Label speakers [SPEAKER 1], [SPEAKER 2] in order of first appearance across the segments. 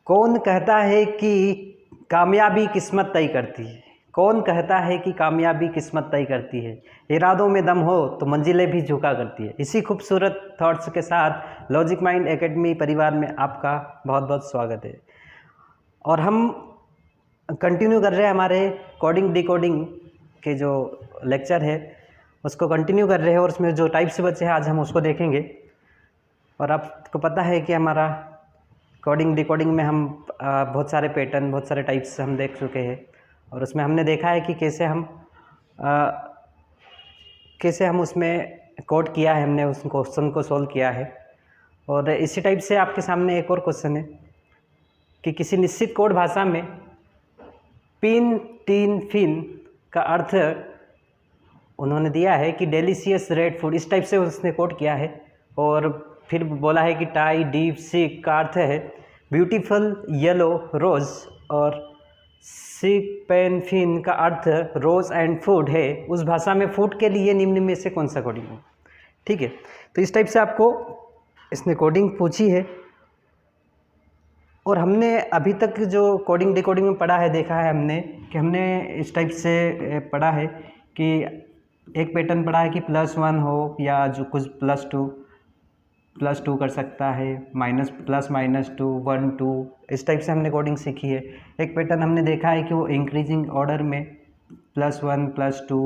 [SPEAKER 1] कौन कहता है कि कामयाबी किस्मत तय करती है। कौन कहता है कि कामयाबी किस्मत तय करती है। इरादों में दम हो तो मंजिलें भी झुका करती है। इसी खूबसूरत थॉट्स के साथ लॉजिक माइंड एकेडमी परिवार में आपका बहुत बहुत स्वागत है। और हम कंटिन्यू कर रहे हैं हमारे कोडिंग डिकोडिंग के जो लेक्चर है उसको कंटिन्यू कर रहे हैं, और उसमें जो टाइप्स बचे हैं आज हम उसको देखेंगे। और आपको पता है कि हमारा कोडिंग डिकोडिंग में हम बहुत सारे पैटर्न, बहुत सारे टाइप्स हम देख चुके हैं, और उसमें हमने देखा है कि कैसे हम उसमें कोड किया है, हमने उस क्वेश्चन को सॉल्व किया है। और इसी टाइप से आपके सामने एक और क्वेश्चन है कि किसी निश्चित कोड भाषा में पिन टीन फिन का अर्थ उन्होंने दिया है कि डेलीशियस रेड फूड, इस टाइप से उसने कोड किया है। और फिर बोला है कि टाई डीप सिक का अर्थ है ब्यूटीफुल येलो रोज, और सिक पेन फिन का अर्थ रोज एंड फूड है। उस भाषा में फूड के लिए निम्न में से कौन सा कोडिंग हो। ठीक है, तो इस टाइप से आपको इसने कोडिंग पूछी है। और हमने अभी तक जो कोडिंग डिकोडिंग में पढ़ा है, देखा है हमने इस टाइप से पढ़ा है कि एक पैटर्न पढ़ा है कि +1 हो या जो कुछ +2 कर सकता है, +-2 1 2, इस टाइप से हमने कोडिंग सीखी है। एक पैटर्न हमने देखा है कि वो इंक्रीजिंग ऑर्डर में +1 +2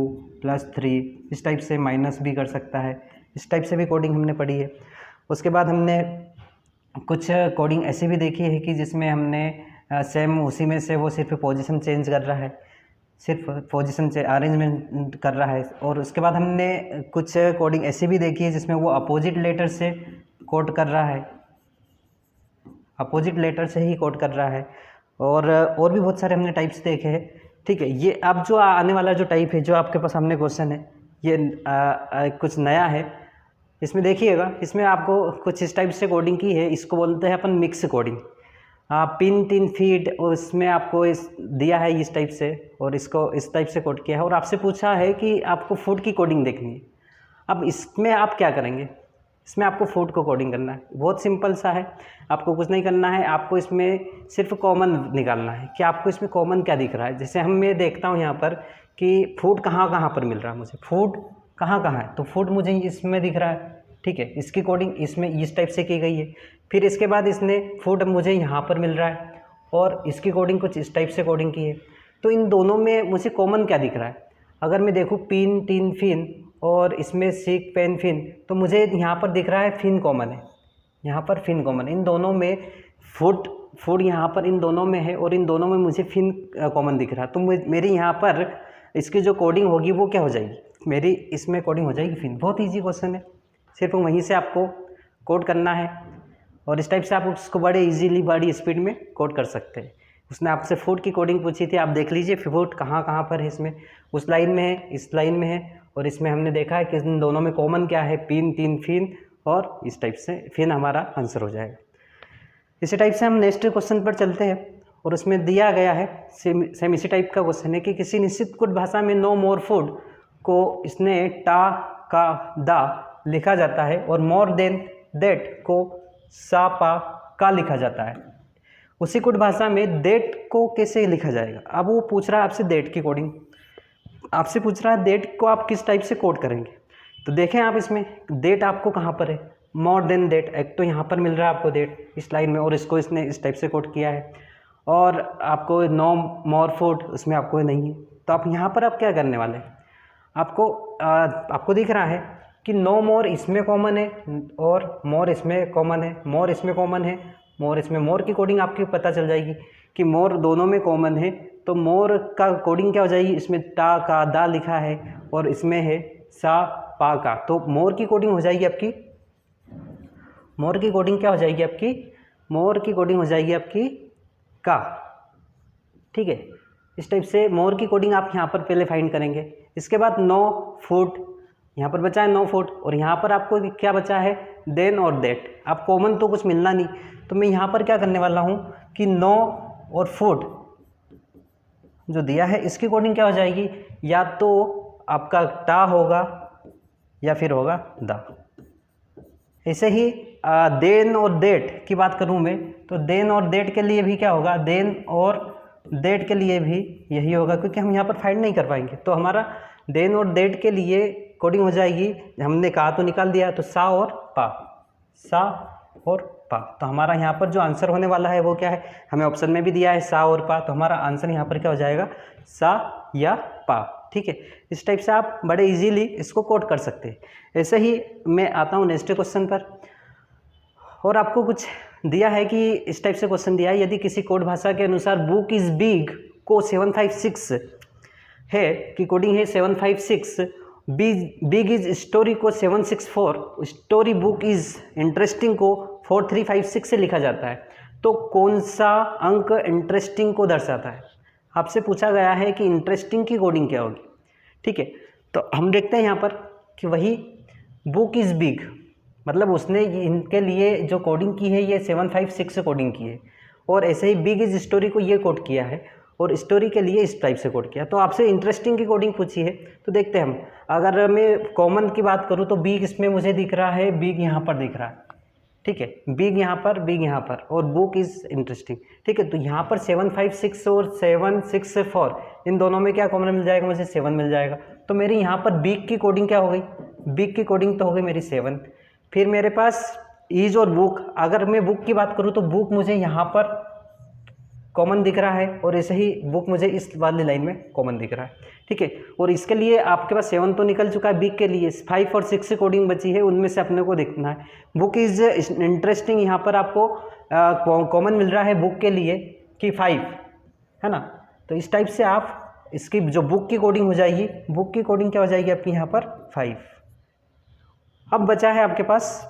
[SPEAKER 1] +3 इस टाइप से माइनस भी कर सकता है। इस टाइप से भी कोडिंग हमने पढ़ी है। उसके बाद हमने कुछ कोडिंग ऐसी भी देखी है कि जिसमें हमने सेम उसी में से वो सिर्फ पोजीशन चेंज कर रहा है, सिर्फ पोजीशन से अरेंजमेंट कर रहा है। और उसके बाद हमने कुछ कोडिंग ऐसी भी देखी है जिसमें वो अपोजिट लेटर से कोड कर रहा है, अपोजिट लेटर से ही कोड कर रहा है। और भी बहुत सारे हमने टाइप्स देखे हैं। ठीक है, ये अब जो आने वाला जो टाइप है, जो आपके पास सामने क्वेश्चन है, ये कुछ नया है। इसमें देखिएगा, इसमें आपको कुछ इस टाइप से कोडिंग की है। इसको बोलते हैं अपन मिक्स कोडिंग। पिन टिन फीड, और इसमें आपको इस दिया है इस टाइप से, और इसको इस टाइप से कोड किया है। और आपसे पूछा है कि आपको फूड की कोडिंग देखनी है। अब इसमें आप क्या करेंगे, इसमें आपको फूड को कोडिंग करना है। बहुत सिंपल सा है, आपको कुछ नहीं करना है। आपको इसमें सिर्फ कॉमन निकालना है कि आपको इसमें कॉमन क्या दिख रहा है। जैसे मैं देखता हूँ यहाँ पर कि फूड कहाँ कहाँ पर मिल रहा है, मुझे फूड कहाँ कहाँ है, तो फूड मुझे इसमें दिख रहा है। ठीक है, इसकी कोडिंग इसमें इस टाइप से की गई है। फिर इसके बाद इसने फूड मुझे यहाँ पर मिल रहा है, और इसकी कोडिंग कुछ इस टाइप से कोडिंग की है। तो इन दोनों में मुझे कॉमन क्या दिख रहा है। अगर मैं देखूँ पिन टिन फिन और इसमें सिक पेन फिन, तो मुझे यहाँ पर दिख रहा है फिन कॉमन है, यहाँ पर फिन कॉमन है। इन दोनों में फूड यहाँ पर इन दोनों में है, और इन दोनों में मुझे फिन कॉमन दिख रहा है। तो मेरी यहाँ पर इसकी जो कोडिंग होगी वो क्या हो जाएगी, मेरी इसमें कोडिंग हो जाएगी फिन। बहुत ईजी क्वेश्चन है, सिर्फ वहीं से आपको कोड करना है, और इस टाइप से आप उसको बड़े इजीली बड़ी स्पीड में कोड कर सकते हैं। उसने आपसे फूड की कोडिंग पूछी थी, आप देख लीजिए फूड कहाँ कहाँ पर है। इसमें उस लाइन में है, इस लाइन में है, और इसमें हमने देखा है कि इन दोनों में कॉमन क्या है, पिन टिन फिन, और इस टाइप से फिन हमारा आंसर हो जाएगा। इसी टाइप से हम नेक्स्ट क्वेश्चन पर चलते हैं, और उसमें दिया गया है सेम इसी टाइप का क्वेश्चन है कि किसी निश्चित कुछ भाषा में नो मोर फूड को इसने टा का दा लिखा जाता है, और मोर देन देट को सा पा का लिखा जाता है। उसी कुछ भाषा में देट को कैसे लिखा जाएगा। अब वो पूछ रहा है आपसे देट की कोडिंग, आपसे पूछ रहा है देट को आप किस टाइप से कोड करेंगे। तो देखें आप, इसमें देट आपको कहाँ पर है, मोर देन देट, एक तो यहाँ पर मिल रहा है आपको देट इस लाइन में, और इसको इसने इस टाइप से कोड किया है। और आपको नो मोर फूड उसमें आपको नहीं है। तो आप यहाँ पर आप क्या करने वाले हैं, आपको दिख रहा है कि नो मोर इसमें कॉमन है, और मोर इसमें कॉमन है, मोर इसमें कॉमन है, मोर इसमें। मोर की कोडिंग आपकी पता चल जाएगी कि मोर दोनों में कॉमन है। तो मोर का कोडिंग क्या हो जाएगी, इसमें टा का दा लिखा है, और इसमें है सा पा का। तो मोर की कोडिंग हो जाएगी आपकी, मोर की कोडिंग क्या हो जाएगी आपकी, मोर की कोडिंग हो जाएगी आपकी का। ठीक है, इस टाइप से मोर की कोडिंग आप यहाँ पर पहले फाइंड करेंगे। इसके बाद नो फूड, यहाँ पर बचा है नो फूड, और यहाँ पर आपको क्या बचा है, देन और देट। आप कॉमन तो कुछ मिलना नहीं, तो मैं यहाँ पर क्या करने वाला हूँ कि नो और फूड जो दिया है इसकी कोडिंग क्या हो जाएगी, या तो आपका टा होगा या फिर होगा दा। ऐसे ही देन और देट की बात करूँ मैं, तो देन और देट के लिए भी क्या होगा, देन और देट के लिए भी यही होगा, क्योंकि हम यहाँ पर फाइंड नहीं कर पाएंगे। तो हमारा देन और देट के लिए कोडिंग हो जाएगी, हमने कहा तो निकाल दिया, तो सा और पा, सा और पा। तो हमारा यहाँ पर जो आंसर होने वाला है वो क्या है, हमें ऑप्शन में भी दिया है सा और पा, तो हमारा आंसर यहाँ पर क्या हो जाएगा, सा या पा। ठीक है, इस टाइप से आप बड़े इजीली इसको कोड कर सकते हैं। ऐसे ही मैं आता हूँ नेक्स्ट क्वेश्चन पर, और आपको कुछ दिया है कि इस टाइप से क्वेश्चन दिया है, यदि किसी कोड भाषा के अनुसार बुक इज़ बिग को 756 है कि कोडिंग है 756, बिग इज स्टोरी को 764, स्टोरी बुक इज इंटरेस्टिंग को 4356 से लिखा जाता है, तो कौन सा अंक इंटरेस्टिंग को दर्शाता है। आपसे पूछा गया है कि इंटरेस्टिंग की कोडिंग क्या होगी। ठीक है, तो हम देखते हैं यहाँ पर कि वही बुक इज़ बिग, मतलब उसने इनके लिए जो कोडिंग की है ये 756 से कोडिंग की है, और ऐसे ही बिग इज स्टोरी को ये कोड किया है, और स्टोरी के लिए इस टाइप से कोड किया। तो आपसे इंटरेस्टिंग की कोडिंग पूछी है, तो देखते हैं हम। अगर मैं कॉमन की बात करूँ तो बिग इसमें मुझे दिख रहा है, बिग यहाँ पर दिख रहा है। ठीक है, बिग यहाँ पर, बिग यहाँ पर, और बुक इज़ इंटरेस्टिंग। ठीक है, तो यहाँ पर 756 और 764 इन दोनों में क्या कॉमन मिल जाएगा, मुझे 7 मिल जाएगा। तो मेरी यहाँ पर बिग की कोडिंग क्या हो गई, बिग की कोडिंग तो हो गई मेरी 7। फिर मेरे पास ईज और बुक, अगर मैं बुक की बात करूँ तो बुक मुझे यहाँ पर कॉमन दिख रहा है, और ऐसे ही बुक मुझे इस वाली लाइन में कॉमन दिख रहा है। ठीक है, और इसके लिए आपके पास 7 तो निकल चुका है, बिग के लिए 5 और 6 कोडिंग बची है, उनमें से अपने को देखना है। बुक इज इंटरेस्टिंग, यहाँ पर आपको कॉमन मिल रहा है बुक के लिए कि 5 है ना। तो इस टाइप से आप इसकी जो बुक की कोडिंग हो जाएगी, बुक की कोडिंग क्या हो जाएगी आपकी यहाँ पर 5। अब बचा है आपके पास,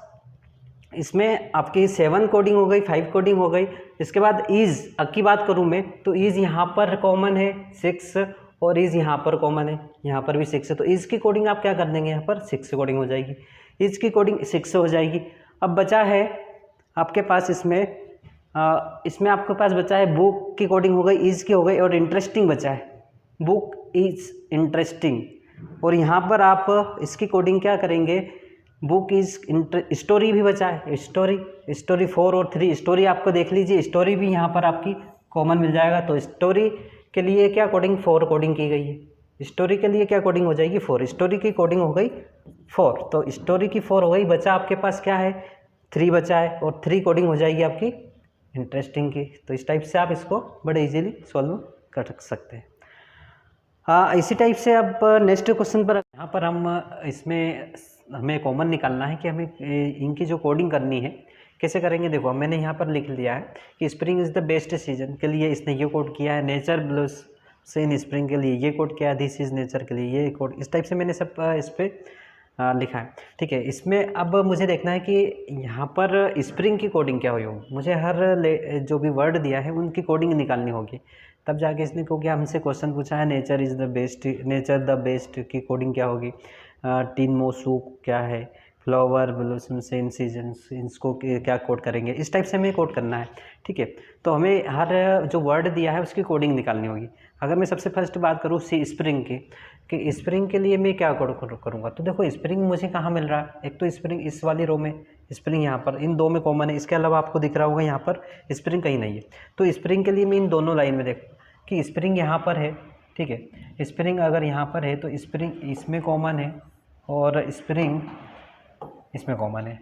[SPEAKER 1] इसमें आपकी 7 कोडिंग हो गई, 5 कोडिंग हो गई। इसके बाद ईज की बात करूं मैं, तो ईज यहाँ पर कॉमन है 6, और ईज यहाँ पर कॉमन है, यहाँ पर भी 6 है। तो ईज की कोडिंग आप क्या कर देंगे, यहाँ पर 6 से कोडिंग हो जाएगी, ईज की कोडिंग 6 से हो जाएगी। अब बचा है आपके पास इसमें आपके पास बचा है बुक की कोडिंग हो गई, ईज की हो गई, और इंटरेस्टिंग बचा है, बुक इज इंटरेस्टिंग। और यहाँ पर आप इसकी कोडिंग क्या करेंगे, बुक इज स्टोरी भी बचा है, स्टोरी 4 और 3, स्टोरी आपको देख लीजिए, स्टोरी भी यहाँ पर आपकी कॉमन मिल जाएगा। तो स्टोरी के लिए क्या कोडिंग 4 कोडिंग की गई है, स्टोरी के लिए क्या कोडिंग हो जाएगी 4, स्टोरी की कोडिंग हो गई 4, तो स्टोरी की 4 हो गई। बचा आपके पास क्या है 3 बचा है, और 3 कोडिंग हो जाएगी आपकी इंटरेस्टिंग की। तो इस टाइप से आप इसको बड़े इजीली सॉल्व कर सकते हैं। इसी टाइप से अब नेक्स्ट क्वेश्चन पर, यहाँ पर हम इसमें हमें कॉमन निकालना है कि हमें इनकी जो कोडिंग करनी है कैसे करेंगे। देखो मैंने यहाँ पर लिख लिया है कि spring is the best season के लिए इसने ये कोड किया है, नेचर ब्लूस से इन स्प्रिंग के लिए ये कोड किया है, दिस इज़ नेचर के लिए ये कोड, इस टाइप से मैंने सब इस पर लिखा है। ठीक है, इसमें अब मुझे देखना है कि यहाँ पर स्प्रिंग की कोडिंग क्या हुई होगी। मुझे हर जो भी वर्ड दिया है उनकी कोडिंग निकालनी होगी, तब जाके इसने क्योंकि हमसे क्वेश्चन पूछा है nature is the best, nature the best की कोडिंग क्या होगी, टीन मोसू क्या है, फ्लावर ब्लॉसम्स इन सीजन्स, इसको क्या कोड करेंगे, इस टाइप से हमें कोड करना है। ठीक है, तो हमें हर जो वर्ड दिया है उसकी कोडिंग निकालनी होगी। अगर मैं सबसे फर्स्ट बात करूँ स्प्रिंग की, कि स्प्रिंग के लिए मैं क्या कोड करूँगा, तो देखो स्प्रिंग मुझे कहाँ मिल रहा है, एक तो स्प्रिंग इस वाली रो में, स्प्रिंग यहाँ पर, इन दो में कॉमन है, इसके अलावा आपको दिख रहा होगा यहाँ पर स्प्रिंग कहीं नहीं है। तो स्प्रिंग के लिए मैं इन दोनों लाइन में देखूँ कि स्प्रिंग यहाँ पर है। ठीक है, स्प्रिंग अगर यहाँ पर है तो स्प्रिंग इसमें कॉमन है और स्प्रिंग इसमें कॉमन है।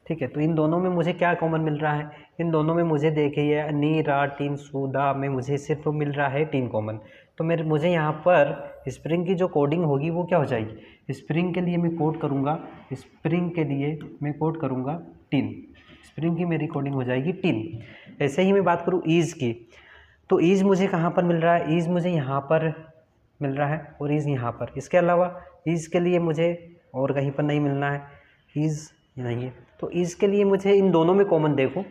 [SPEAKER 1] ठीक है, तो इन दोनों में मुझे क्या कॉमन मिल रहा है, इन दोनों में मुझे देखिए नी रा टीन सूदा में मुझे सिर्फ मिल रहा है टीन कॉमन। तो मुझे यहाँ पर स्प्रिंग की जो कोडिंग होगी वो क्या हो जाएगी, स्प्रिंग के लिए मैं कोड करूँगा, स्प्रिंग के लिए मैं कोड करूँगा टीन, स्प्रिंग की मेरी कोडिंग हो जाएगी टीन। ऐसे ही मैं बात करूँ ईज़ की, तो ईज़ मुझे कहाँ पर मिल रहा है, ईज़ मुझे यहाँ पर मिल रहा है और ईज़ यहाँ पर, इसके अलावा ईज़ के लिए मुझे और कहीं पर नहीं मिलना है, ईज़ नहीं है। तो ईज़ के लिए मुझे इन दोनों में कॉमन देखो,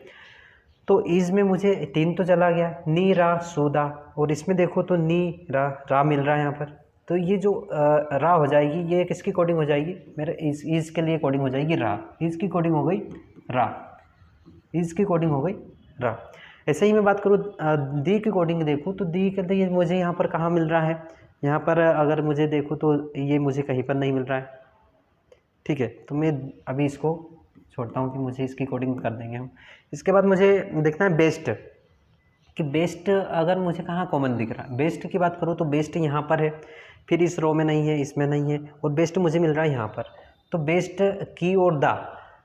[SPEAKER 1] तो ईज़ में मुझे 3 तो चला गया, नी रा सूदा, और इसमें देखो तो नी रा मिल रहा है यहाँ पर। तो ये जो रा हो जाएगी ये किसकी कोडिंग हो जाएगी, मेरे ईज़ के लिए कोडिंग हो जाएगी रा, ईज़ की कोडिंग हो गई रा, ईज़ की कोडिंग हो गई रा। ऐसे ही मैं बात करूँ दी की कोडिंग देखूँ, तो दी के लिए मुझे यहाँ पर कहाँ मिल रहा है, यहाँ पर अगर मुझे देखूँ तो ये मुझे कहीं पर नहीं मिल रहा है। ठीक है, तो मैं अभी इसको छोड़ता हूँ कि मुझे इसकी कोडिंग कर देंगे हम। इसके बाद मुझे देखना है बेस्ट, कि बेस्ट अगर मुझे कहाँ कॉमन दिख रहा है। बेस्ट की बात करूँ तो बेस्ट यहाँ पर है, फिर इस रो में नहीं है, इसमें नहीं है, और बेस्ट मुझे मिल रहा है यहाँ पर। तो बेस्ट की और दा,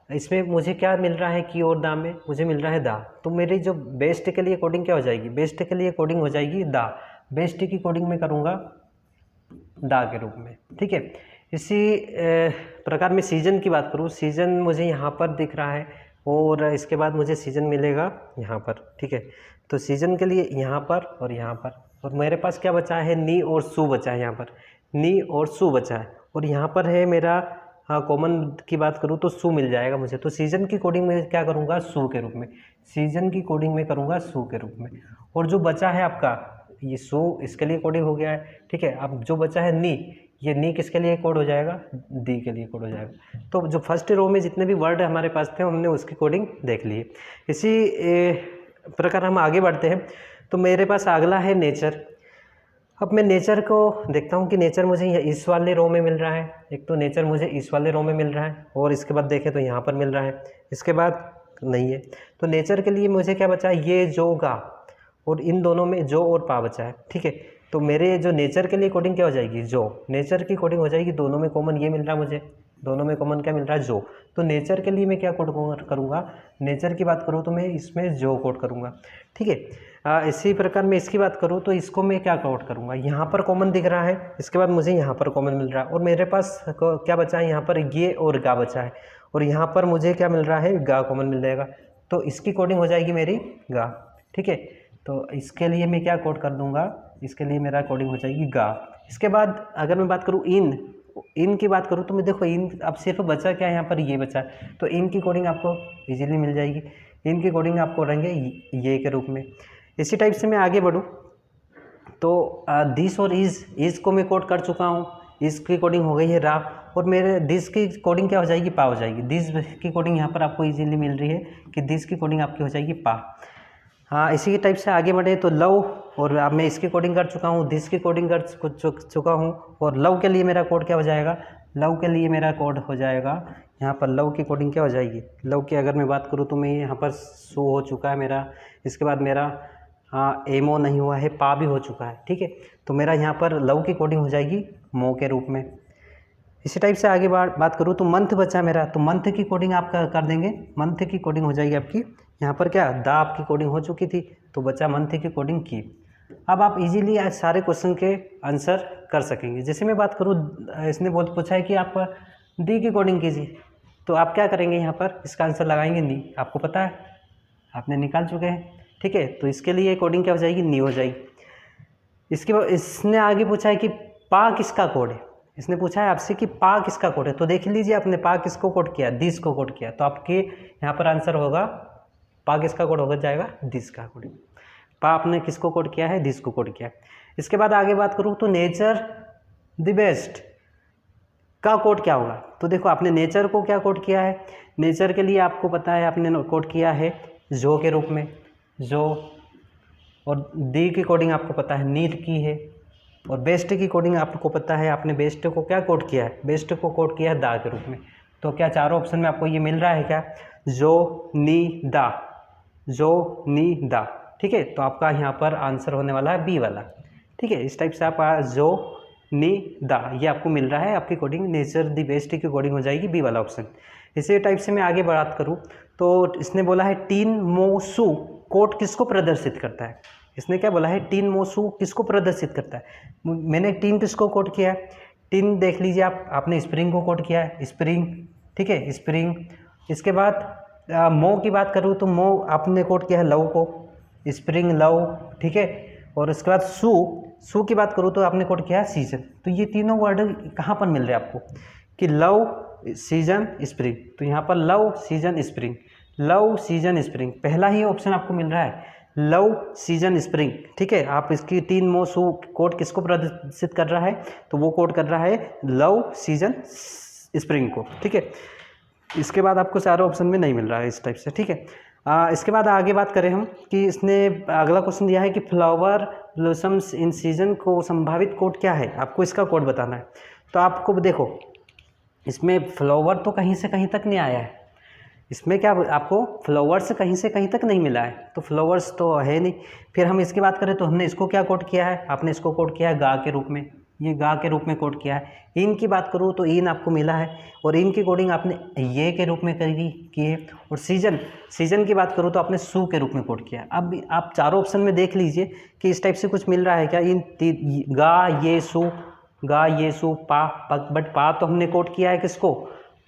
[SPEAKER 1] इसमें मुझे क्या मिल रहा है, की और दा में मुझे मिल रहा है दा। तो मेरी जो बेस्ट के लिए कोडिंग क्या हो जाएगी, बेस्ट के लिए कोडिंग हो जाएगी दा। बेस्ट की कोडिंग में करूँगा दा के रूप में, ठीक है। इसी प्रकार में सीजन की बात करूँ, सीजन मुझे यहाँ पर दिख रहा है और इसके बाद मुझे सीजन मिलेगा यहाँ पर, ठीक है। तो सीजन के लिए यहाँ पर और यहाँ पर, और मेरे पास क्या बचा है, नी और सू बचा है, यहाँ पर नी और सू बचा है, और यहाँ पर है मेरा कॉमन की बात करूँ तो सू मिल जाएगा मुझे। तो सीजन की कोडिंग में क्या करूँगा, सू के रूप में, सीजन की कोडिंग में करूँगा सू के रूप में। और जो बचा है आपका ये सू, इसके लिए कोडिंग हो गया है, ठीक है। अब जो बचा है नी, ये नी किसके लिए कोड हो जाएगा, दी के लिए कोड हो जाएगा। तो जो फर्स्ट रो में जितने भी वर्ड हमारे पास थे हमने उसकी कोडिंग देख ली है। इसी प्रकार हम आगे बढ़ते हैं। तो मेरे पास अगला है नेचर। अब मैं नेचर को देखता हूँ कि नेचर मुझे इस वाले रो में मिल रहा है, एक तो नेचर मुझे इस वाले रो में मिल रहा है, और इसके बाद देखें तो यहाँ पर मिल रहा है, इसके बाद नहीं है। तो नेचर के लिए मुझे क्या बचा है, ये जो गा, और इन दोनों में जो और पा बचा है, ठीक है। तो मेरे जो नेचर के लिए कोडिंग क्या हो जाएगी, जो नेचर की कोडिंग हो जाएगी, दोनों में कॉमन ये मिल रहा है मुझे, दोनों में कॉमन क्या मिल रहा है, जो। तो नेचर के लिए मैं क्या कोड करूँगा, नेचर की बात करूँ तो मैं इसमें जो कोड करूँगा, ठीक है। इसी प्रकार मैं इसकी बात करूँ तो इसको मैं क्या कोड करूँगा, यहाँ पर कॉमन दिख रहा है, इसके बाद मुझे यहाँ पर कॉमन मिल रहा है, और मेरे पास क्या बचा है, यहाँ पर ये और गा बचा है, और यहाँ पर मुझे क्या मिल रहा है, गा कॉमन मिल जाएगा। तो इसकी कोडिंग हो जाएगी मेरी गा, ठीक है। तो इसके लिए मैं क्या कोड कर दूँगा, इसके लिए मेरा कोडिंग हो जाएगी गा। इसके बाद अगर मैं बात करूँ इन की बात करूँ तो मैं देखो इन अब सिर्फ बचा क्या है, यहाँ पर ये बचा है, तो इन की कोडिंग आपको इजीली मिल जाएगी। इन की कोडिंग आपको रहेंगे ये के रूप में। इसी टाइप से मैं आगे बढ़ूँ तो दिस और इज़ को मैं कोड कर चुका हूँ, इसकी कोडिंग हो गई है रा, और मेरे दिस की कोडिंग क्या हो जाएगी, पा हो जाएगी। दिस की कोडिंग यहाँ पर आपको इजीली मिल रही है कि दिस की कोडिंग आपकी हो जाएगी पा। हाँ, इसी के टाइप से आगे बढ़े तो लव, और अब मैं इसकी कोडिंग कर चुका हूँ, दिस की कोडिंग कर चुका हूँ, और लव के लिए मेरा कोड क्या हो जाएगा, लव के लिए मेरा कोड हो जाएगा यहाँ पर लव की कोडिंग क्या हो जाएगी, लव की अगर मैं बात करूँ तो मैं यहाँ पर शो हो चुका है मेरा, इसके बाद मेरा एमओ नहीं हुआ है, पा भी हो चुका है, ठीक है। तो मेरा यहाँ पर लव की कोडिंग हो जाएगी मो के रूप में। इसी टाइप से आगे बात करूँ तो मंथ बचा मेरा, तो मंथ की कोडिंग आप कर देंगे, मंथ की कोडिंग हो जाएगी आपकी यहाँ पर क्या, दा आपकी कोडिंग हो चुकी थी, तो बचा मंथ की कोडिंग की। अब आप इजीली आज सारे क्वेश्चन के आंसर कर सकेंगे। जैसे मैं बात करूँ, इसने बहुत पूछा है कि आप दी की कोडिंग कीजिए, तो आप क्या करेंगे, यहाँ पर इसका आंसर लगाएंगे नी, आपको पता है, आपने निकाल चुके हैं, ठीक है। तो इसके लिए कोडिंग क्या हो जाएगी, नी हो जाएगी। इसके बाद इसने आगे पूछा है कि पा किसका कोड है, इसने पूछा है आपसे कि पा किसका कोड है। तो देख लीजिए आपने पा किसको कोड किया, दिस को कोड किया, तो आपके यहाँ पर आंसर होगा पा किसका कोड हो जाएगा, दिस का कोड। पा आपने किसको कोड किया है, दिस को कोड किया है। इसके बाद आगे बात करूँ तो नेचर द बेस्ट का कोड क्या होगा। तो देखो आपने नेचर को क्या कोड किया है, नेचर के लिए आपको पता है आपने कोड किया है जो के रूप में, जो, और दी की कोडिंग आपको पता है नीड की है, और बेस्ट की कोडिंग आपको पता है आपने बेस्ट को क्या कोड किया है, बेस्ट को कोड किया है दा के रूप में। तो क्या चारों ऑप्शन में आपको ये मिल रहा है क्या, जो नी दा, जो नी दा, ठीक है। तो आपका यहाँ पर आंसर होने वाला है बी वाला, ठीक है। इस टाइप से आप जो नी दा ये आपको मिल रहा है, आपकी कोडिंग नेचर दी बेस्ट की कोडिंग हो जाएगी बी वाला ऑप्शन। इसी टाइप से मैं आगे बात करूँ तो इसने बोला है टीन मोसू कोड किसको प्रदर्शित करता है। इसने क्या बोला है, टीन मोसू किसको प्रदर्शित करता है। मैंने टीन किसको कोड किया है, टीन देख लीजिए आप, आपने स्प्रिंग को कोड किया है, स्प्रिंग, ठीक है, स्प्रिंग। इसके बाद मो की बात करूँ तो मो आपने कोड किया है लव को, स्प्रिंग लव, ठीक है। और उसके बाद सू की बात करूँ तो आपने कोड किया है सीजन। तो ये तीनों वर्ड कहाँ पर मिल रहे हैं आपको, कि लव सीजन स्प्रिंग। तो यहाँ पर love season spring, love season spring, पहला ही ऑप्शन आपको मिल रहा है लव सीजन स्प्रिंग, ठीक है। आप इसकी टीन मो सू कोड किसको प्रदर्शित कर रहा है, तो वो कोड कर रहा है लव सीजन स्प्रिंग को, ठीक है। इसके बाद आपको चारों ऑप्शन में नहीं मिल रहा है इस टाइप से, ठीक है। इसके बाद आगे बात करें हम कि इसने अगला क्वेश्चन दिया है कि फ्लावर ब्लॉसम्स इन सीजन को संभावित कोड क्या है, आपको इसका कोड बताना है। तो आपको देखो इसमें फ्लावर तो कहीं से कहीं तक नहीं आया है, इसमें क्या आपको फ्लावर्स कहीं से कहीं तक नहीं मिला है, तो फ्लावर्स तो है नहीं। फिर हम इसकी बात करें तो हमने इसको क्या कोड किया है, आपने इसको कोड किया है गा के रूप में, ये गा के रूप में कोड किया है। इन की बात करूँ तो इन आपको मिला है और इन की कोडिंग आपने ये के रूप में की है। और सीजन की बात करूँ तो आपने सू के रूप में कोड किया है। अब आप चारों ऑप्शन में देख लीजिए कि इस टाइप से कुछ मिल रहा है क्या, गा ये सू पा, बट पा तो हमने कोड किया है किसको,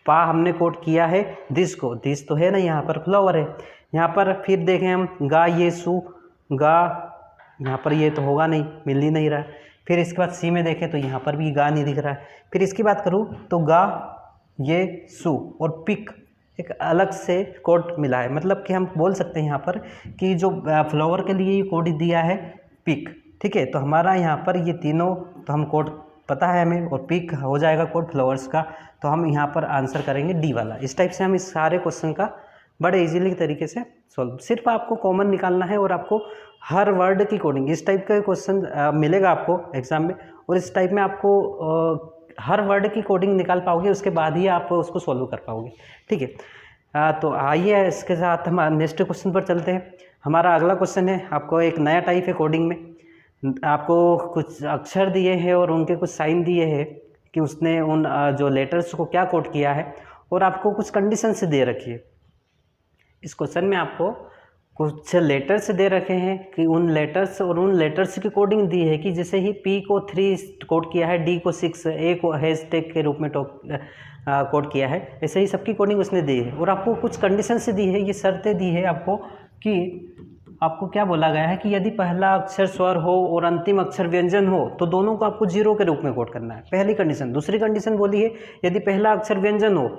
[SPEAKER 1] पा हमने कोड किया है दिस को, दिस तो है ना यहाँ पर फ्लावर है यहाँ पर। फिर देखें हम गा ये सू गा, यहाँ पर ये तो होगा नहीं, मिल ही नहीं रहा है। फिर इसके बाद सी में देखें तो यहाँ पर भी गा नहीं दिख रहा है। फिर इसकी बात करूँ तो गा ये सू और पिक एक अलग से कोड मिला है, मतलब कि हम बोल सकते हैं यहाँ पर कि जो फ्लावर के लिए ये कोड दिया है पिक, ठीक है। तो हमारा यहाँ पर ये तीनों तो हम कोड पता है हमें, और पिक हो जाएगा कोड फ्लावर्स का, तो हम यहाँ पर आंसर करेंगे डी वाला। इस टाइप से हम इस सारे क्वेश्चन का बड़े इजीली तरीके से सॉल्व, सिर्फ आपको कॉमन निकालना है और आपको हर वर्ड की कोडिंग, इस टाइप का क्वेश्चन मिलेगा आपको एग्जाम में, और इस टाइप में आपको हर वर्ड की कोडिंग निकाल पाओगे, उसके बाद ही आप उसको सॉल्व कर पाओगे, ठीक है। तो आइए इसके साथ हम नेक्स्ट क्वेश्चन पर चलते हैं। हमारा अगला क्वेश्चन है, आपको एक नया टाइप है कोडिंग में, आपको कुछ अक्षर दिए हैं और उनके कुछ साइन दिए हैं कि उसने उन जो लेटर्स को क्या कोड किया है, और आपको कुछ कंडीशन से दे रखी है। इस क्वेश्चन में आपको कुछ लेटर्स दे रखे हैं कि उन लेटर्स और उन लेटर्स की कोडिंग दी है कि जैसे ही पी को 3 कोड किया है, डी को 6, ए को हैशटैग के रूप में कोड किया है, ऐसे ही सबकी कोडिंग उसने दी है। और आपको कुछ कंडीशन से दी है, ये शर्तें दी है आपको कि आपको क्या बोला गया है कि यदि पहला अक्षर स्वर हो और अंतिम अक्षर व्यंजन हो तो दोनों को आपको 0 के रूप में कोड करना है, पहली कंडीशन। दूसरी कंडीशन बोली है यदि पहला अक्षर व्यंजन हो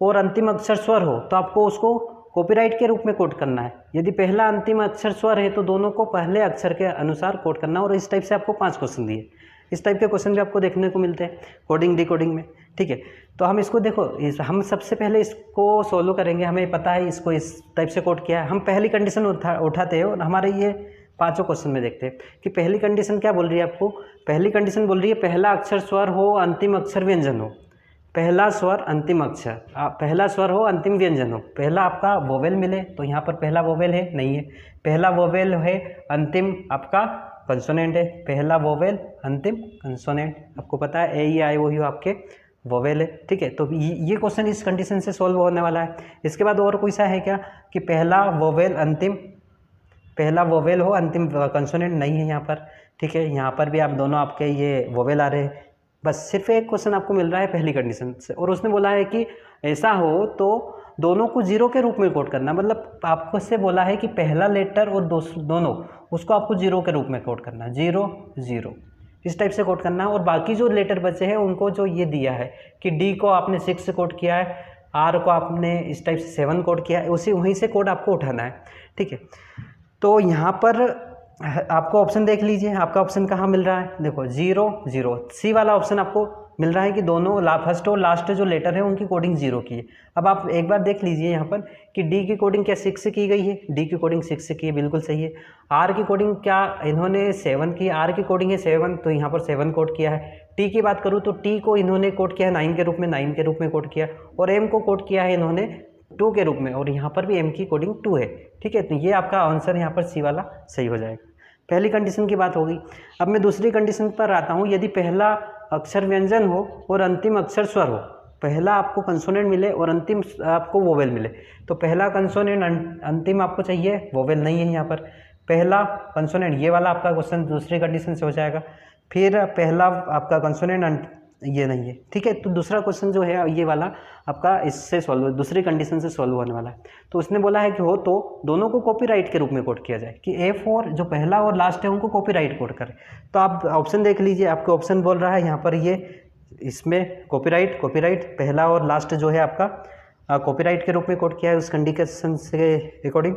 [SPEAKER 1] और अंतिम अक्षर स्वर हो तो आपको उसको कॉपीराइट के रूप में कोड करना है। यदि पहला अंतिम अक्षर स्वर है तो दोनों को पहले अक्षर के अनुसार कोड करना। और इस टाइप से आपको 5 क्वेश्चन दिए, इस टाइप के क्वेश्चन भी आपको देखने को मिलते हैं कोडिंग डिकोडिंग में, ठीक है। तो हम इसको देखो, हम सबसे पहले इसको सोल्व करेंगे, हमें पता है इसको इस टाइप से कोड किया है। हम पहली कंडीशन उठाते हैं और हमारे ये 5 क्वेश्चन में देखते हैं कि पहली कंडीशन क्या बोल रही है आपको। पहली कंडीशन बोल रही है पहला अक्षर स्वर हो, अंतिम अक्षर व्यंजन हो। पहला स्वर अंतिम अक्षर, पहला स्वर हो अंतिम व्यंजन हो। पहला आपका वोवेल मिले, तो यहाँ पर पहला वोवेल है नहीं है, पहला वोवेल है अंतिम आपका कंसोनेंट है, पहला वोवेल अंतिम कंसोनेंट, आपको पता है ए ई आई ओ यू आपके वोवेल है, ठीक है। तो ये क्वेश्चन इस कंडीशन से सॉल्व होने वाला है। इसके बाद और कोई सा है क्या कि पहला वोवेल अंतिम, पहला वोवेल हो अंतिम कंसोनेंट नहीं है यहाँ पर, ठीक है। यहाँ पर भी आप दोनों आपके ये वोवेल आ रहे हैं, बस सिर्फ एक क्वेश्चन आपको मिल रहा है पहली कंडीशन से। और उसने बोला है कि ऐसा हो तो दोनों को 0 के रूप में कोड करना, मतलब आपको से बोला है कि पहला लेटर और दोनों उसको आपको 0 के रूप में कोड करना, 0 0 इस टाइप से कोड करना है। और बाकी जो लेटर बचे हैं उनको जो ये दिया है कि डी को आपने 6 से कोड किया है, आर को आपने इस टाइप से 7 कोड किया है, उसी वहीं से कोड आपको उठाना है, ठीक है। तो यहाँ पर आपको ऑप्शन देख लीजिए, आपका ऑप्शन कहाँ मिल रहा है, देखो 0 0, सी वाला ऑप्शन आपको मिल रहा है कि दोनों फर्स्ट और लास्ट जो लेटर है उनकी कोडिंग 0 की है। अब आप एक बार देख लीजिए यहाँ पर कि डी की कोडिंग क्या 6 से की गई है, डी की कोडिंग 6 से की है, बिल्कुल सही है। आर की कोडिंग क्या इन्होंने 7 की, आर की कोडिंग है 7, तो यहाँ पर 7 कोड किया है। टी की बात करूँ तो टी को इन्होंने कोड किया है 9 के रूप में, 9 के रूप में कोड किया, और एम को कोड किया है इन्होंने 2 के रूप में, और यहाँ पर भी एम की कोडिंग 2 है, ठीक है। तो ये आपका आंसर यहाँ पर सी वाला सही हो जाएगा। पहली कंडीशन की बात होगी। अब मैं दूसरी कंडीशन पर आता हूँ, यदि पहला अक्षर व्यंजन हो और अंतिम अक्षर स्वर हो, पहला आपको कंसोनेंट मिले और अंतिम आपको वोवेल मिले, तो पहला कंसोनेंट अंतिम आपको चाहिए, वोवेल नहीं है यहाँ पर, पहला कंसोनेंट ये वाला आपका क्वेश्चन दूसरी कंडीशन से हो जाएगा। फिर पहला आपका कंसोनेंट ये नहीं है, ठीक है। तो दूसरा क्वेश्चन जो है ये वाला आपका इससे सॉल्व, दूसरी कंडीशन से सॉल्व होने वाला है। तो उसने बोला है कि हो तो दोनों को कॉपीराइट के रूप में कोड किया जाए, कि A4 जो पहला और लास्ट है उनको कॉपीराइट कोड करें। तो आप ऑप्शन देख लीजिए, आपको ऑप्शन बोल रहा है यहाँ पर ये इसमें कॉपीराइट पहला और लास्ट जो है आपका कॉपीराइट के रूप में कोड किया है उस कंडीशन से अकॉर्डिंग।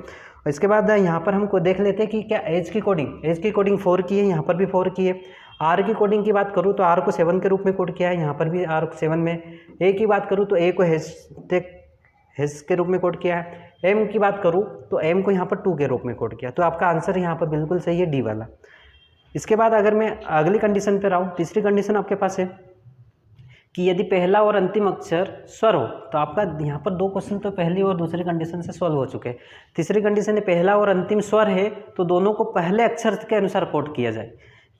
[SPEAKER 1] इसके बाद यहाँ पर हमको देख लेते हैं कि क्या एज की कोडिंग 4 की है, यहाँ पर भी 4 की है। आर की कोडिंग की बात करूँ तो आर को 7 के रूप में कोड किया है, यहाँ पर भी आर 7 में। ए की बात करूँ तो ए को हैश के रूप में कोड किया है। एम की बात करूँ तो एम को यहाँ पर 2 के रूप में कोड किया। तो आपका आंसर यहाँ पर बिल्कुल सही है, डी वाला। इसके बाद अगर मैं अगली कंडीशन पर आऊँ, तीसरी कंडीशन आपके पास है कि यदि पहला और अंतिम अक्षर स्वर हो, तो आपका यहाँ पर 2 क्वेश्चन तो पहली और दूसरी कंडीशन से सॉल्व हो चुके हैं। तीसरी कंडीशन है पहला और अंतिम स्वर है तो दोनों को पहले अक्षर के अनुसार कोड किया जाए।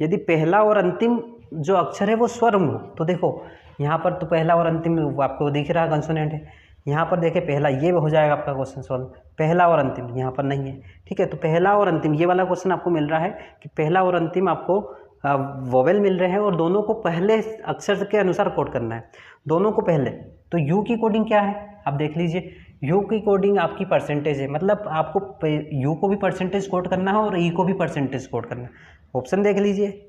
[SPEAKER 1] यदि पहला और अंतिम जो अक्षर है वो स्वर हो, तो देखो यहाँ पर तो पहला और अंतिम आपको दिख रहा कंसोनेंट है, यहाँ पर देखें पहला, ये हो जाएगा आपका क्वेश्चन सॉल्व। पहला और अंतिम यहाँ पर नहीं है, ठीक है। तो पहला और अंतिम ये वाला क्वेश्चन आपको मिल रहा है कि पहला और अंतिम आपको वोवेल मिल रहे हैं और दोनों को पहले अक्षर के अनुसार कोड करना है, दोनों को पहले। तो यू की कोडिंग क्या है आप देख लीजिए, यू की कोडिंग आपकी परसेंटेज है, मतलब आपको यू को भी परसेंटेज कोड करना है और ई को भी परसेंटेज कोड करना है। ऑप्शन देख लीजिए,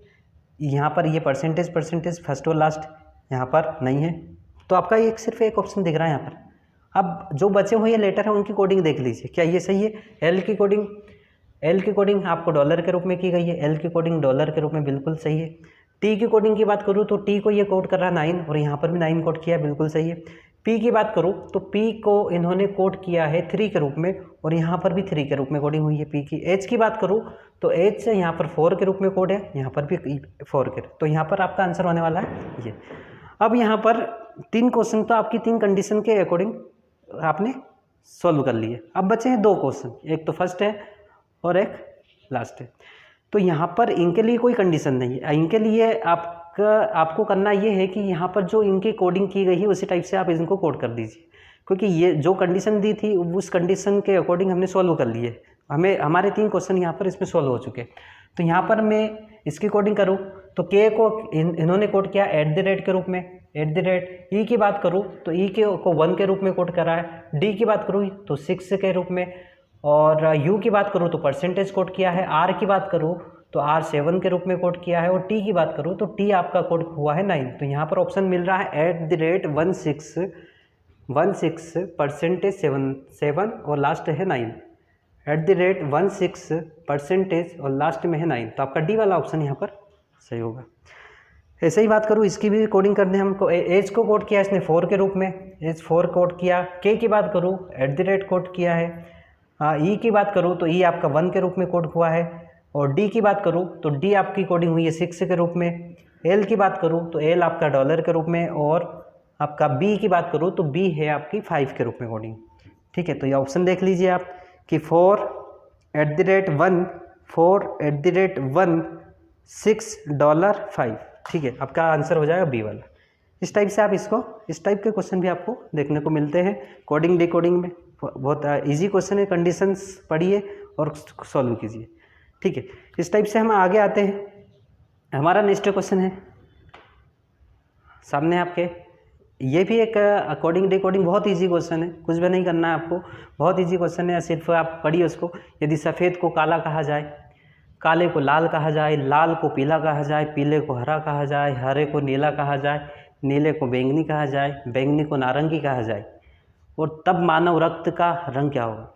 [SPEAKER 1] यहाँ पर ये परसेंटेज फर्स्ट और लास्ट यहाँ पर नहीं है, तो आपका एक सिर्फ एक ऑप्शन दिख रहा है यहाँ पर। अब जो बचे हुए लेटर हैं उनकी कोडिंग देख लीजिए, क्या ये सही है? एल की कोडिंग आपको डॉलर के रूप में की गई है, एल की कोडिंग डॉलर के रूप में बिल्कुल सही है। टी की कोडिंग की बात करूँ तो टी को ये कोड कर रहा है 9 और यहाँ पर भी 9 कोड किया है, बिल्कुल सही है। पी की बात करूँ तो पी को इन्होंने कोड किया है 3 के रूप में और यहाँ पर भी 3 के रूप में कोडिंग हुई है पी की। एच की बात करूँ तो एच यहाँ पर 4 के रूप में कोड है, यहाँ पर भी 4 के, तो यहाँ पर आपका आंसर होने वाला है ये। अब यहाँ पर 3 क्वेश्चन तो आपकी 3 कंडीशन के अकॉर्डिंग आपने सॉल्व कर लिए। अब बचे हैं 2 क्वेश्चन, एक तो फर्स्ट है और एक लास्ट है। तो यहाँ पर इनके लिए कोई कंडीशन नहीं है, इनके लिए आपको करना ये है कि यहाँ पर जो इनकी कोडिंग की गई है उसी टाइप से आप इनको कोड कर दीजिए, क्योंकि ये जो कंडीशन दी थी उस कंडीशन के अकॉर्डिंग हमने सॉल्व कर लिए। हमारे 3 क्वेश्चन यहाँ पर इसमें सॉल्व हो चुके। तो यहाँ पर मैं इसकी कोडिंग करूँ तो के को इन्होंने कोड किया @ के रूप में, @ ई की बात करूँ तो ई को 1 के रूप में कोड करा है, डी की बात करूँ तो 6 के रूप में, और यू की बात करूँ तो परसेंटेज कोड किया है, आर की बात करूँ तो आर 7 के रूप में कोड किया है, और टी की बात करूँ तो टी आपका कोड हुआ है 9। तो यहाँ पर ऑप्शन मिल रहा है @16 परसेंटेज 7 और लास्ट है 9, @16 परसेंटेज और लास्ट में है 9, तो आपका डी वाला ऑप्शन यहाँ पर सही होगा। ऐसे ही बात करूँ इसकी भी कोडिंग करने हमको, एज को कोड किया इसने 4 के रूप में, एज 4 कोड किया। के की बात करूँ @ कोड किया है, ई की बात करूँ तो ई आपका 1 के रूप में कोड हुआ है, और डी की बात करूँ तो डी आपकी कोडिंग हुई है 6 के रूप में। एल की बात करूँ तो एल आपका डॉलर के रूप में, और आपका बी की बात करूँ तो बी है आपकी 5 के रूप में कोडिंग, ठीक है। तो ये ऑप्शन देख लीजिए आप कि 4@1 $6 ठीक है, आपका आंसर हो जाएगा बी वाला। इस टाइप से आप इस टाइप के क्वेश्चन भी आपको देखने को मिलते हैं कोडिंग डिकोडिंग में। बहुत इजी क्वेश्चन है, कंडीशंस पढ़िए और सॉल्व कीजिए, ठीक है। इस टाइप से हम आगे आते हैं। हमारा नेक्स्ट क्वेश्चन है सामने आपके, ये भी एक कोडिंग डिकोडिंग बहुत इजी क्वेश्चन है, कुछ भी नहीं करना है आपको, बहुत इजी क्वेश्चन है, सिर्फ आप पढ़िए उसको। यदि सफ़ेद को काला कहा जाए, काले को लाल कहा जाए, लाल को पीला कहा जाए, पीले को हरा कहा जाए, हरे को नीला कहा जाए, नीले को बैंगनी कहा जाए, बैंगनी को नारंगी कहा जाए, और तब मानव रक्त का रंग क्या होगा।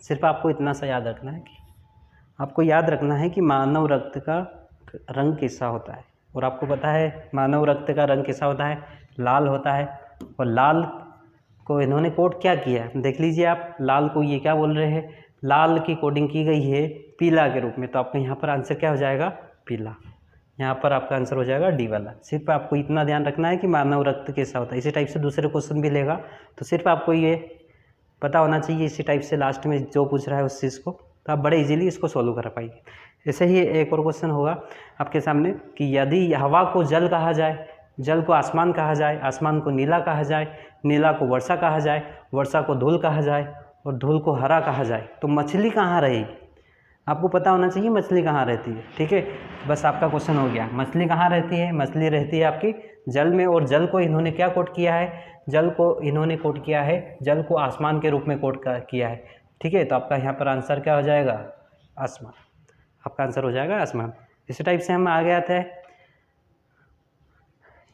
[SPEAKER 1] सिर्फ आपको इतना सा याद रखना है कि आपको याद रखना है कि मानव रक्त का रंग कैसा होता है, और आपको पता है मानव रक्त का रंग कैसा होता है, लाल होता है। और लाल को इन्होंने कोड क्या किया है देख लीजिए आप, लाल को ये क्या बोल रहे हैं, लाल की कोडिंग की गई है पीला के रूप में, तो आपका यहाँ पर आंसर क्या हो जाएगा, पीला। यहाँ पर आपका आंसर हो जाएगा डी वाला। सिर्फ आपको इतना ध्यान रखना है कि मानव रक्त कैसा होता है। इसी टाइप से दूसरे क्वेश्चन भी लेगा, तो सिर्फ आपको ये पता होना चाहिए इसी टाइप से लास्ट में जो पूछ रहा है उस चीज़ को, तो आप बड़े इजीली इसको सॉल्व कर पाएंगे। ऐसे ही एक और क्वेश्चन होगा आपके सामने कि यदि हवा को जल कहा जाए, जल को आसमान कहा जाए, आसमान को नीला कहा जाए, नीला को वर्षा कहा जाए, वर्षा को धूल कहा जाए, और धूल को हरा कहा जाए, तो मछली कहाँ रहेगी। आपको पता होना चाहिए मछली कहाँ रहती है, ठीक है। बस आपका क्वेश्चन हो गया, मछली कहाँ रहती है, मछली रहती है आपकी जल में, और जल को इन्होंने क्या कोड किया है, जल को इन्होंने कोड किया है, जल को आसमान के रूप में कोड किया है, ठीक है। तो आपका यहाँ पर आंसर क्या हो जाएगा, आसमान। आपका आंसर हो जाएगा आसमान। इसी टाइप से हम आगे आते हैं।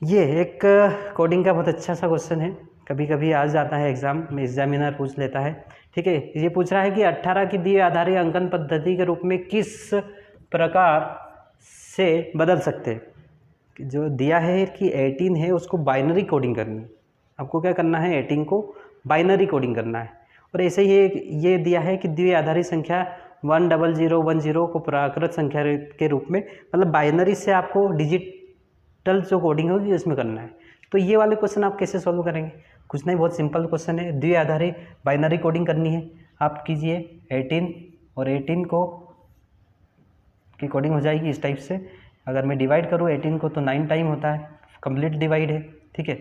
[SPEAKER 1] ये एक कोडिंग का बहुत अच्छा सा क्वेश्चन है, कभी कभी आ जाता है एग्ज़ाम में, एग्जामिनर पूछ लेता है, ठीक है। ये पूछ रहा है कि 18 की द्वि आधारी अंकन पद्धति के रूप में किस प्रकार से बदल सकते हैं। जो दिया है कि 18 है उसको बाइनरी कोडिंग करनी है, आपको क्या करना है, 18 को बाइनरी कोडिंग करना है। और ऐसे ही ये दिया है कि द्वि आधारी संख्या 10010 को प्राकृत संख्या के रूप में, मतलब बाइनरी से आपको डिजिटल जो कोडिंग होगी उसमें करना है। तो ये वाले क्वेश्चन आप कैसे सॉल्व करेंगे? कुछ नहीं, बहुत सिंपल क्वेश्चन है, द्विआधारी बाइनरी कोडिंग करनी है। आप कीजिए 18 और 18 को की कोडिंग हो जाएगी इस टाइप से। अगर मैं डिवाइड करूँ 18 को तो 9 टाइम होता है, कंप्लीट डिवाइड है, ठीक है,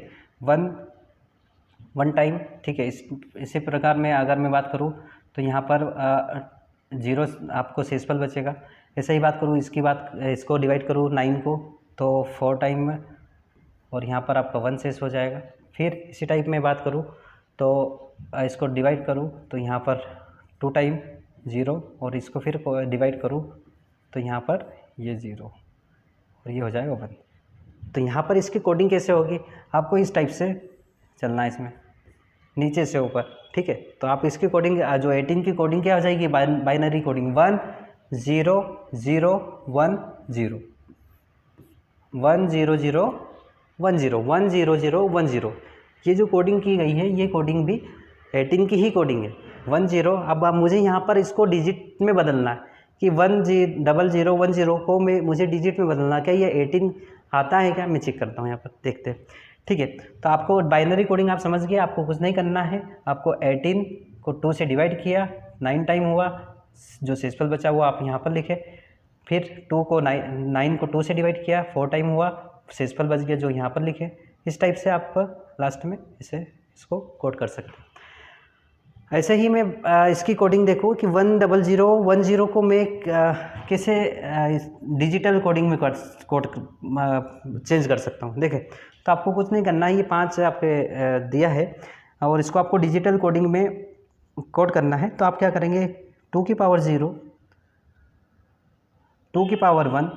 [SPEAKER 1] 1 टाइम, ठीक है। इसी प्रकार में अगर मैं बात करूँ तो यहाँ पर 0 आपको शेषफल बचेगा। ऐसे ही बात करूँ इसको डिवाइड करूँ 9 को तो 4 टाइम में, और यहाँ पर आपका 1 शेष हो जाएगा। फिर इसी टाइप में बात करूँ तो इसको डिवाइड करूँ तो यहाँ पर 2 टाइम 0, और इसको फिर डिवाइड करूँ तो यहाँ पर ये 0 और ये हो जाएगा 1। तो यहाँ पर इसकी कोडिंग कैसे होगी? आपको इस टाइप से चलना है, इसमें नीचे से ऊपर, ठीक है। तो आप इसकी कोडिंग जो 18 की कोडिंग क्या हो जाएगी? Binary coding 1 0 0 1 0 1 0 0 1 0 1 0 0 1 0। ये जो कोडिंग की गई है ये कोडिंग भी 18 की ही कोडिंग है। 1 0, अब मुझे यहाँ पर इसको डिजिट में बदलना है कि 1 0 1 0 को मुझे डिजिट में बदलना। क्या ये 18 आता है क्या? मैं चेक करता हूँ, यहाँ पर देखते हैं, ठीक है। तो आपको बाइनरी कोडिंग आप समझ गए, आपको कुछ नहीं करना है। आपको 18 को 2 से डिवाइड किया, 9 टाइम हुआ, जो शेषफल बचा वो आप यहाँ पर लिखे। फिर 2 को 9 को 2 से डिवाइड किया, 4 टाइम हुआ, शेषफल बच गया जो यहाँ पर लिखे। इस टाइप से आप लास्ट में इसको कोड कर सकते हैं। ऐसे ही मैं इसकी कोडिंग देखूँ कि 1 0 0 1 0 को मैं कैसे डिजिटल कोडिंग में कोड चेंज कर सकता हूँ। देखें, तो आपको कुछ नहीं करना है, ये 5 आपके दिया है और इसको आपको डिजिटल कोडिंग में कोड करना है। तो आप क्या करेंगे? 2 की पावर 0, 2 की पावर 1,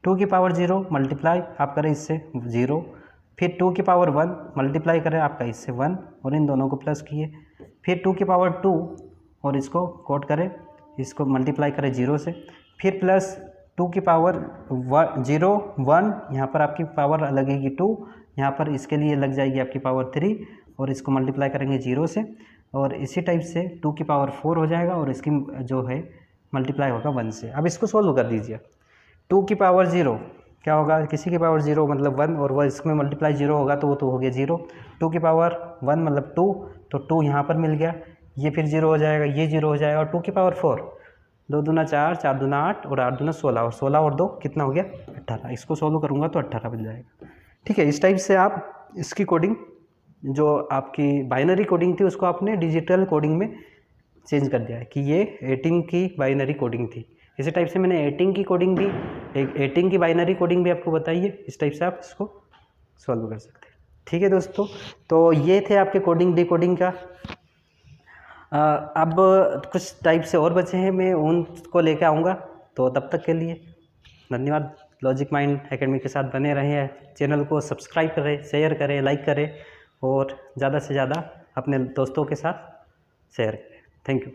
[SPEAKER 1] 2 की पावर 0 मल्टीप्लाई आप करें इससे 0, फिर 2 की पावर 1 मल्टीप्लाई करें आपका इससे 1, और इन दोनों को प्लस किए। फिर 2 की पावर 2 और इसको कोड करें, इसको मल्टीप्लाई करें 0 से, फिर प्लस 2 की पावर 0 1, यहाँ पर आपकी पावर लगेगी 2, यहाँ पर इसके लिए लग जाएगी आपकी पावर 3, और इसको मल्टीप्लाई करेंगे 0 से, और इसी टाइप से 2 की पावर 4 हो जाएगा, और इसकी जो है मल्टीप्लाई होगा 1 से। अब इसको सोल्व कर दीजिए। 2 की पावर 0 क्या होगा? किसी की पावर 0 मतलब 1, और वह इसमें मल्टीप्लाई 0 होगा तो वो तो हो गया 0। 2 की पावर 1 मतलब 2, तो 2 यहाँ पर मिल गया, ये फिर 0 हो जाएगा, ये 0 हो जाएगा। और 2 की पावर 4, 2 दूना 4, 4 दूना 8, और 8 दूना 16, और 16 और 2 कितना हो गया? 18। इसको सोल्व करूँगा तो 18 मिल जाएगा, ठीक है। इस टाइप से आप इसकी कोडिंग, जो आपकी बाइनरी कोडिंग थी उसको आपने डिजिटल कोडिंग में चेंज कर दिया है कि ये 18 की बाइनरी कोडिंग थी। इसी टाइप से मैंने 18 की कोडिंग भी, 18 की बाइनरी कोडिंग भी आपको बताई है। इस टाइप से आप इसको सॉल्व कर सकते हैं, ठीक है दोस्तों। तो ये थे आपके कोडिंग डिकोडिंग का। अब कुछ टाइप से और बचे हैं, मैं उनको लेके आऊँगा। तो तब तक के लिए धन्यवाद। लॉजिक माइंड एकेडमी के साथ बने रहें, चैनल को सब्सक्राइब करें, शेयर करें, लाइक करें, और ज़्यादा से ज़्यादा अपने दोस्तों के साथ शेयर करें। Thank you.